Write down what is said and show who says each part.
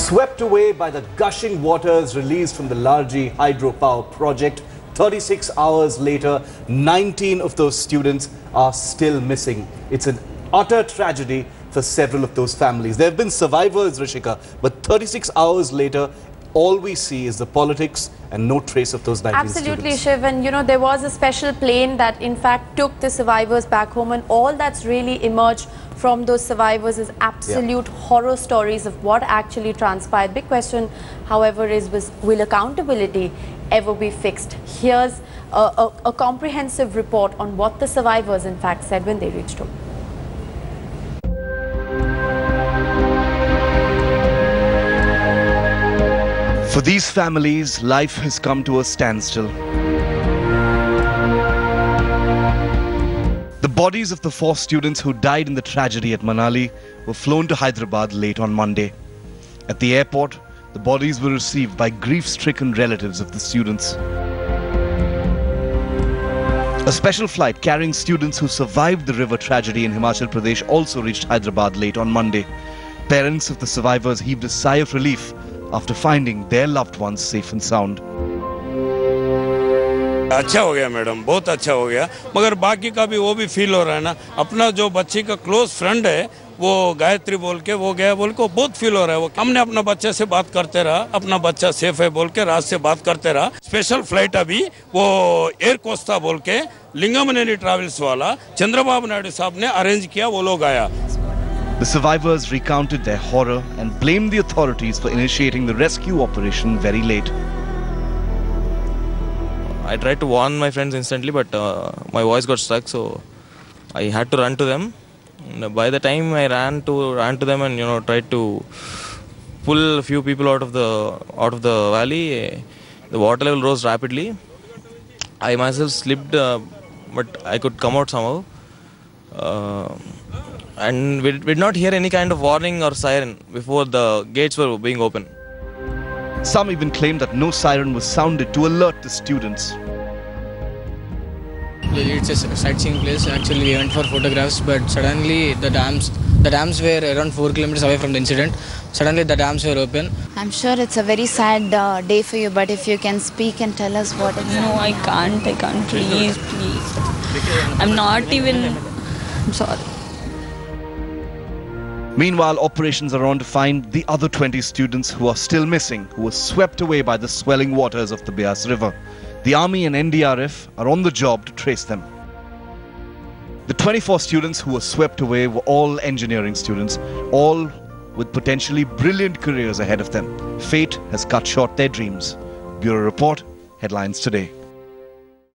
Speaker 1: Swept away by the gushing waters released from the Largi hydropower project, 36 hours later, 19 of those students are still missing. It's an utter tragedy for several of those families. There have been survivors, Rishika, but 36 hours later, all we see is the politics and no trace of those 19
Speaker 2: Absolutely,
Speaker 1: students.
Speaker 2: Shiv. And you know, there was a special plane that in fact took the survivors back home, and all that's really emerged from those survivors is absolute horror stories of what actually transpired. Big question, however, is will accountability ever be fixed? Here's a comprehensive report on what the survivors in fact said when they reached home.
Speaker 1: For these families, life has come to a standstill. The bodies of the 4 students who died in the tragedy at Manali were flown to Hyderabad late on Monday. At the airport, the bodies were received by grief-stricken relatives of the students. A special flight carrying students who survived the river tragedy in Himachal Pradesh also reached Hyderabad late on Monday. Parents of the survivors heaved a sigh of relief after finding their loved ones safe and sound.
Speaker 3: अच्छा हो गया madam, बहुत अच्छा हो गया, मगर बाकी का भी वो भी फील हो रहा है ना। अपना जो बच्ची का क्लोज फ्रेंड है वो गायत्री बोल के वो गया बोल को बहुत फील हो रहा है। वो हमने अपना बच्चे से बात करते रहा, अपना बच्चा सेफ है बोल के रात से बात करते रहा। स्पेशल फ्लाइट अभी वो एयर कोस्टा बोल के लिंगमनेनी ट्रैवल्स वाला चंद्रबाबू नायडू साहब ने अरेंज किया, वो लोग आया।
Speaker 1: The survivors recounted their horror and blamed the authorities for initiating the rescue operation very late.
Speaker 4: I tried to warn my friends instantly, but my voice got stuck, so I had to run to them. And by the time I ran to them and tried to pull a few people out of the valley, the water level rose rapidly. I myself slipped, but I could come out somehow. And we did not hear any kind of warning or siren before the gates were being opened.
Speaker 1: Some even claimed that no siren was sounded to alert the students.
Speaker 5: It's a sightseeing place. Actually, we went for photographs, but suddenly the dams were around 4 kilometers away from the incident. Suddenly the dams were open.
Speaker 6: I'm sure it's a very sad day for you, but if you can speak and tell us what it is.
Speaker 7: No, I can't, please. I'm not even, I'm sorry.
Speaker 1: Meanwhile, operations are on to find the other 20 students who are still missing, who were swept away by the swelling waters of the Baes river. The Army and NDRF are on the job to trace them. The 24 students who were swept away were all engineering students, all with potentially brilliant careers ahead of them. Fate has cut short their dreams. Bureau Report, Headlines Today.